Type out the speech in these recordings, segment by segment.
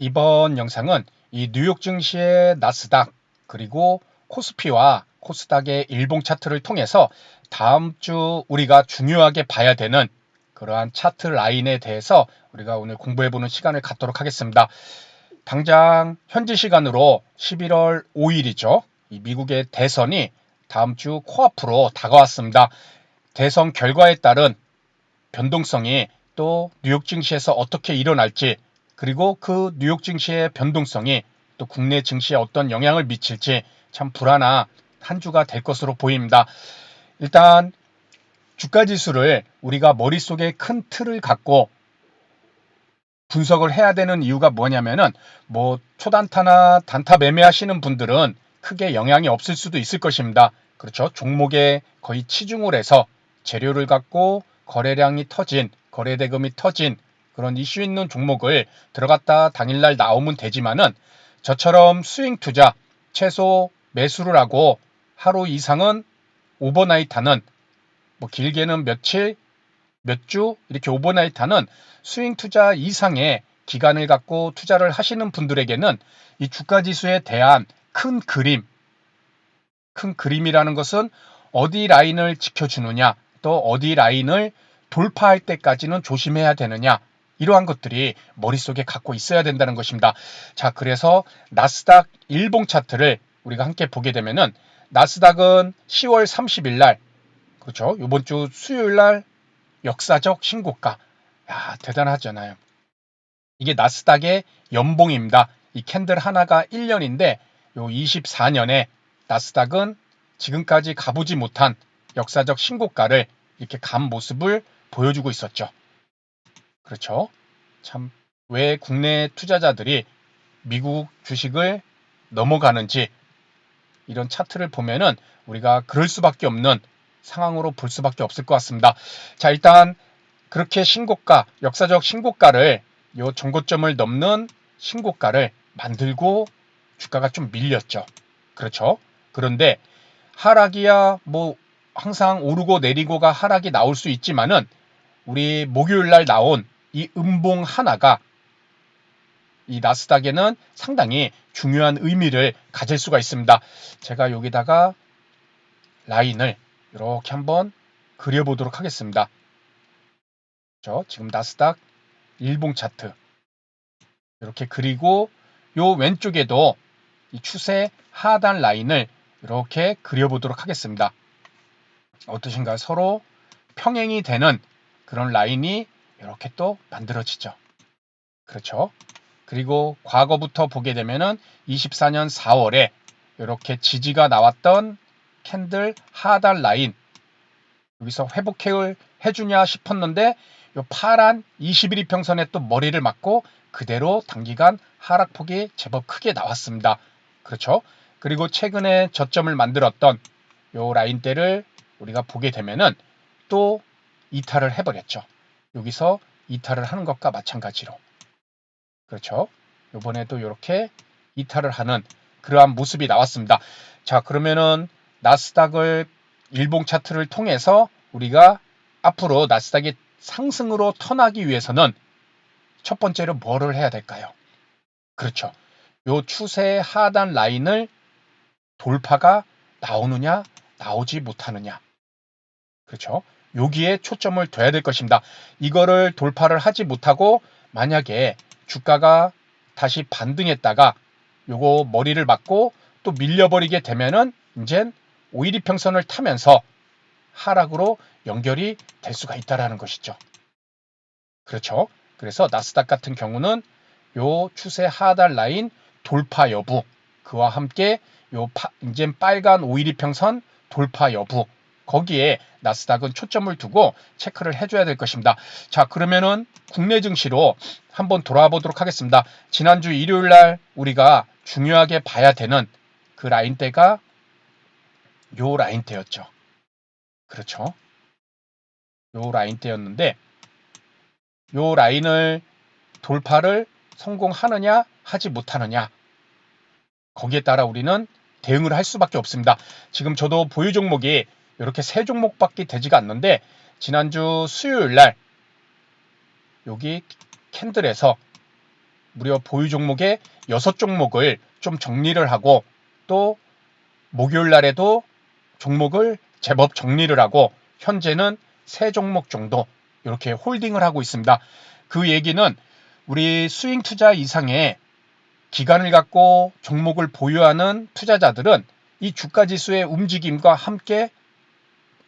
이번 영상은 이 뉴욕 증시의 나스닥 그리고 코스피와 코스닥의 일봉 차트를 통해서 다음 주 우리가 중요하게 봐야 되는 그러한 차트 라인에 대해서 우리가 오늘 공부해보는 시간을 갖도록 하겠습니다. 당장 현지 시간으로 11월 5일이죠. 이 미국의 대선이 다음 주 코앞으로 다가왔습니다. 대선 결과에 따른 변동성이 또 뉴욕 증시에서 어떻게 일어날지, 그리고 그 뉴욕 증시의 변동성이 또 국내 증시에 어떤 영향을 미칠지 참 불안한 한 주가 될 것으로 보입니다. 일단 주가 지수를 우리가 머릿속에 큰 틀을 갖고 분석을 해야 되는 이유가 뭐냐면은 초단타나 단타 매매하시는 분들은 크게 영향이 없을 수도 있을 것입니다. 그렇죠. 종목에 거의 치중을 해서 재료를 갖고 거래량이 터진, 거래대금이 터진 그런 이슈 있는 종목을 들어갔다 당일날 나오면 되지만은 저처럼 스윙 투자, 최소 매수를 하고 하루 이상은 오버나이트 하는, 길게는 며칠, 몇 주 이렇게 오버나이트 하는 스윙 투자 이상의 기간을 갖고 투자를 하시는 분들에게는 이 주가 지수에 대한 큰 그림이라는 것은 어디 라인을 지켜주느냐, 또 어디 라인을 돌파할 때까지는 조심해야 되느냐, 이러한 것들이 머릿속에 갖고 있어야 된다는 것입니다. 자, 그래서 나스닥 일봉 차트를 우리가 함께 보게 되면은 나스닥은 10월 30일 날, 그렇죠, 이번 주 수요일 날 역사적 신고가. 야, 대단하잖아요. 이게 나스닥의 연봉입니다. 이 캔들 하나가 1년인데 요 24년에 나스닥은 지금까지 가보지 못한 역사적 신고가를 이렇게 간 모습을 보여주고 있었죠. 그렇죠. 참, 왜 국내 투자자들이 미국 주식을 넘어가는지 이런 차트를 보면은 우리가 그럴 수밖에 없는 상황으로 볼 수밖에 없을 것 같습니다. 자, 일단 그렇게 역사적 신고가를, 요 전고점을 넘는 신고가를 만들고 주가가 좀 밀렸죠. 그렇죠. 그런데 하락이야 항상 오르고 내리고가 하락이 나올 수 있지만은 우리 목요일 날 나온 이 음봉 하나가 이 나스닥에는 상당히 중요한 의미를 가질 수가 있습니다. 제가 여기다가 라인을 이렇게 한번 그려보도록 하겠습니다. 지금 나스닥 일봉 차트 이렇게 그리고 요 왼쪽에도 이 추세 하단 라인을 이렇게 그려보도록 하겠습니다. 어떠신가요? 서로 평행이 되는 그런 라인이 이렇게 또 만들어지죠. 그렇죠. 그리고 과거부터 보게 되면은 24년 4월에 이렇게 지지가 나왔던 캔들 하단 라인, 여기서 회복을 해주냐 싶었는데 요 파란 21이평선에 또 머리를 맞고 그대로 단기간 하락폭이 제법 크게 나왔습니다. 그렇죠? 그리고 최근에 저점을 만들었던 요 라인대를 우리가 보게 되면은 또 이탈을 해버렸죠. 여기서 이탈을 하는 것과 마찬가지로. 그렇죠? 요번에도 이렇게 이탈을 하는 그러한 모습이 나왔습니다. 자, 그러면은 나스닥을 일봉 차트를 통해서 우리가 앞으로 나스닥이 상승으로 턴하기 위해서는 첫 번째로 뭐를 해야 될까요? 그렇죠. 요 추세 하단 라인을 돌파가 나오느냐, 나오지 못하느냐. 그렇죠. 여기에 초점을 둬야 될 것입니다. 이거를 돌파를 하지 못하고 만약에 주가가 다시 반등했다가 요거 머리를 맞고 또 밀려버리게 되면은 이젠 5일이평선을 타면서 하락으로 연결이 될 수가 있다라는 것이죠. 그렇죠. 그래서 나스닥 같은 경우는 요 추세 하단 라인 돌파 여부, 그와 함께 이젠 빨간 5일이평선 돌파 여부, 거기에 나스닥은 초점을 두고 체크를 해줘야 될 것입니다. 자, 그러면은 국내 증시로 한번 돌아와 보도록 하겠습니다. 지난주 일요일 날 우리가 중요하게 봐야 되는 그 라인대가 요 라인대였죠. 그렇죠. 요 라인대였는데 요 라인을 돌파를 성공하느냐 하지 못하느냐, 거기에 따라 우리는 대응을 할 수밖에 없습니다. 지금 저도 보유 종목이 이렇게 세 종목밖에 되지가 않는데 지난주 수요일 날 여기 캔들에서 무려 보유 종목의 6종목을 좀 정리를 하고 또 목요일 날에도 종목을 제법 정리를 하고 현재는 3종목 정도 이렇게 홀딩을 하고 있습니다. 그 얘기는 우리 스윙 투자 이상의 기간을 갖고 종목을 보유하는 투자자들은 이 주가 지수의 움직임과 함께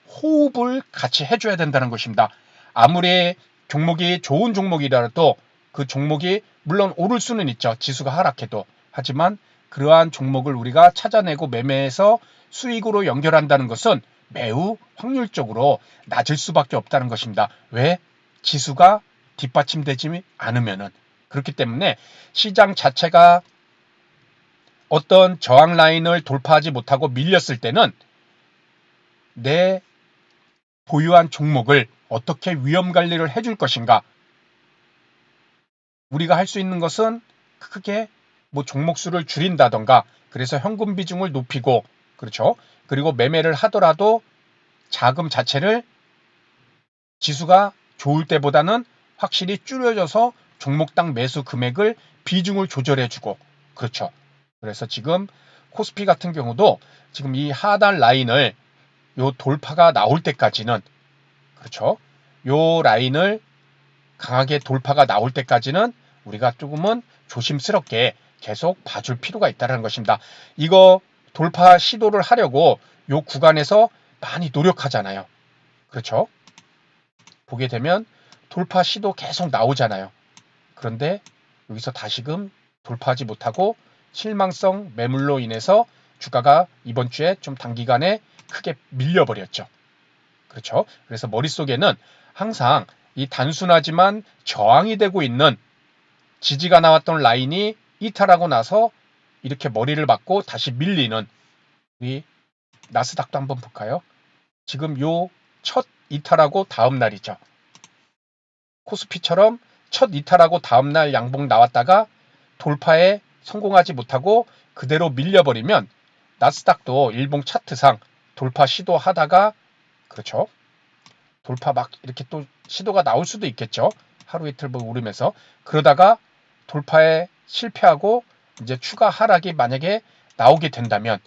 호흡을 같이 해줘야 된다는 것입니다. 아무리 종목이 좋은 종목이라도 그 종목이 물론 오를 수는 있죠. 지수가 하락해도. 하지만 그러한 종목을 우리가 찾아내고 매매해서 수익으로 연결한다는 것은 매우 확률적으로 낮을 수밖에 없다는 것입니다. 왜? 지수가 뒷받침되지 않으면은. 그렇기 때문에 시장 자체가 어떤 저항 라인을 돌파하지 못하고 밀렸을 때는 내 보유한 종목을 어떻게 위험 관리를 해줄 것인가. 우리가 할 수 있는 것은 크게 뭐 종목 수를 줄인다던가 그래서 현금 비중을 높이고 그렇죠. 그리고 매매를 하더라도 자금 자체를 지수가 좋을 때보다는 확실히 줄여줘서 종목당 매수 금액을 비중을 조절해주고 그렇죠. 그래서 지금 코스피 같은 경우도 지금 이 하단 라인을 요 돌파가 나올 때까지는 그렇죠. 요 라인을 강하게 돌파가 나올 때까지는 우리가 조금은 조심스럽게 계속 봐줄 필요가 있다는 것입니다. 이거 돌파 시도를 하려고 요 구간에서 많이 노력하잖아요. 그렇죠? 보게 되면 돌파 시도 계속 나오잖아요. 그런데 여기서 다시금 돌파하지 못하고 실망성 매물로 인해서 주가가 이번 주에 좀 단기간에 크게 밀려버렸죠. 그렇죠? 그래서 머릿속에는 항상 이 단순하지만 저항이 되고 있는 지지가 나왔던 라인이 이탈하고 나서 이렇게 머리를 맞고 다시 밀리는 우리 나스닥도 한번 볼까요? 지금 요 첫 이탈하고 다음 날이죠. 코스피처럼 첫 이탈하고 다음날 양봉 나왔다가 돌파에 성공하지 못하고 그대로 밀려버리면 나스닥도 일봉 차트상 돌파 시도하다가 그렇죠. 돌파 막 이렇게 또 시도가 나올 수도 있겠죠. 하루 이틀 오르면서 그러다가 돌파에 실패하고 이제 추가 하락이 만약에 나오게 된다면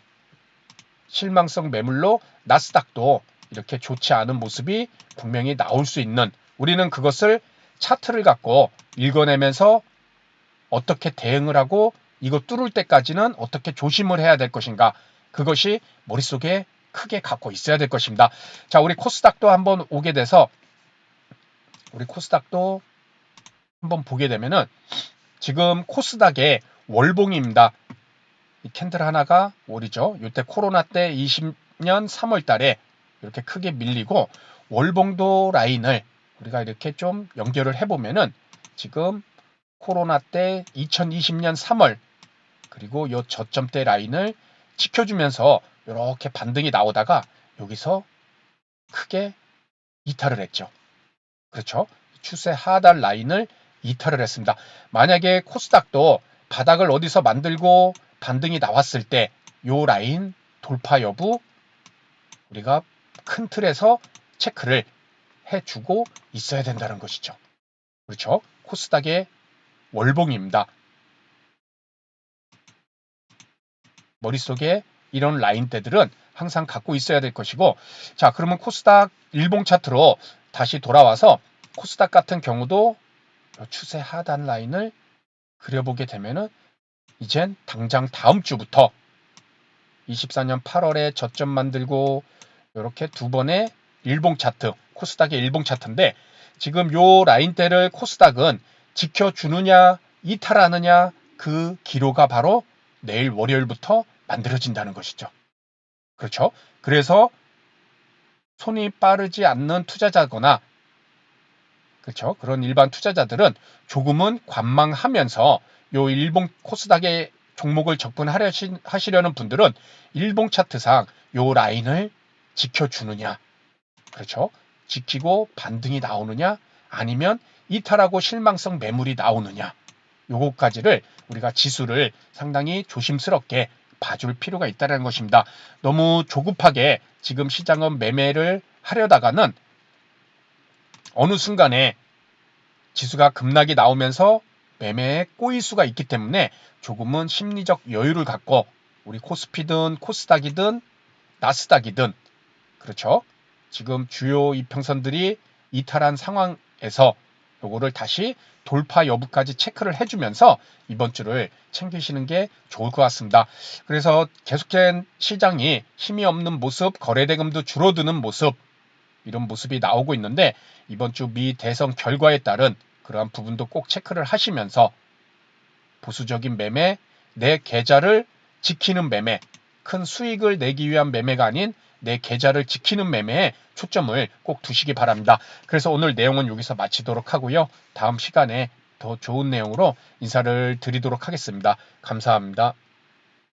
실망성 매물로 나스닥도 이렇게 좋지 않은 모습이 분명히 나올 수 있는 우리는 그것을 차트를 갖고 읽어내면서 어떻게 대응을 하고 이거 뚫을 때까지는 어떻게 조심을 해야 될 것인가 그것이 머릿속에 크게 갖고 있어야 될 것입니다. 자, 우리 코스닥도 한번 오게 돼서 우리 코스닥도 한번 보게 되면은 지금 코스닥의 월봉입니다. 이 캔들 하나가 월이죠. 이때 코로나 때 20년 3월 달에 이렇게 크게 밀리고 월봉도 라인을 우리가 이렇게 좀 연결을 해보면은 지금 코로나 때 2020년 3월 그리고 요 저점대 라인을 지켜주면서 이렇게 반등이 나오다가 여기서 크게 이탈을 했죠. 그렇죠? 추세 하단 라인을 이탈을 했습니다. 만약에 코스닥도 바닥을 어디서 만들고 반등이 나왔을 때 요 라인 돌파 여부 우리가 큰 틀에서 체크를 해주고 있어야 된다는 것이죠. 그렇죠? 코스닥의 월봉입니다. 머릿속에 이런 라인대들은 항상 갖고 있어야 될 것이고 자 그러면 코스닥 일봉 차트로 다시 돌아와서 코스닥 같은 경우도 추세 하단 라인을 그려보게 되면은 이젠 당장 다음 주부터 24년 8월에 저점 만들고 이렇게 두 번의 일봉 차트 코스닥의 일봉 차트인데 지금 요 라인대를 코스닥은 지켜주느냐 이탈하느냐 그 기로가 바로 내일 월요일부터 만들어진다는 것이죠. 그렇죠? 그래서 손이 빠르지 않는 투자자거나 그렇죠? 그런 일반 투자자들은 조금은 관망하면서 요 일봉 코스닥의 종목을 접근하시려는 분들은 일봉 차트상 요 라인을 지켜주느냐 그렇죠? 지키고 반등이 나오느냐 아니면 이탈하고 실망성 매물이 나오느냐 요거까지를 우리가 지수를 상당히 조심스럽게 봐줄 필요가 있다는 것입니다. 너무 조급하게 지금 시장은 매매를 하려다가는 어느 순간에 지수가 급락이 나오면서 매매에 꼬일 수가 있기 때문에 조금은 심리적 여유를 갖고 우리 코스피든 코스닥이든 나스닥이든 그렇죠. 지금 주요 이평선들이 이탈한 상황에서 요거를 다시 돌파 여부까지 체크를 해주면서 이번 주를 챙기시는 게 좋을 것 같습니다. 그래서 계속된 시장이 힘이 없는 모습, 거래대금도 줄어드는 모습, 이런 모습이 나오고 있는데 이번 주 미 대선 결과에 따른 그러한 부분도 꼭 체크를 하시면서 보수적인 매매, 내 계좌를 지키는 매매, 큰 수익을 내기 위한 매매가 아닌 내 계좌를 지키는 매매에 초점을 꼭 두시기 바랍니다. 그래서 오늘 내용은 여기서 마치도록 하고요. 다음 시간에 더 좋은 내용으로 인사를 드리도록 하겠습니다. 감사합니다.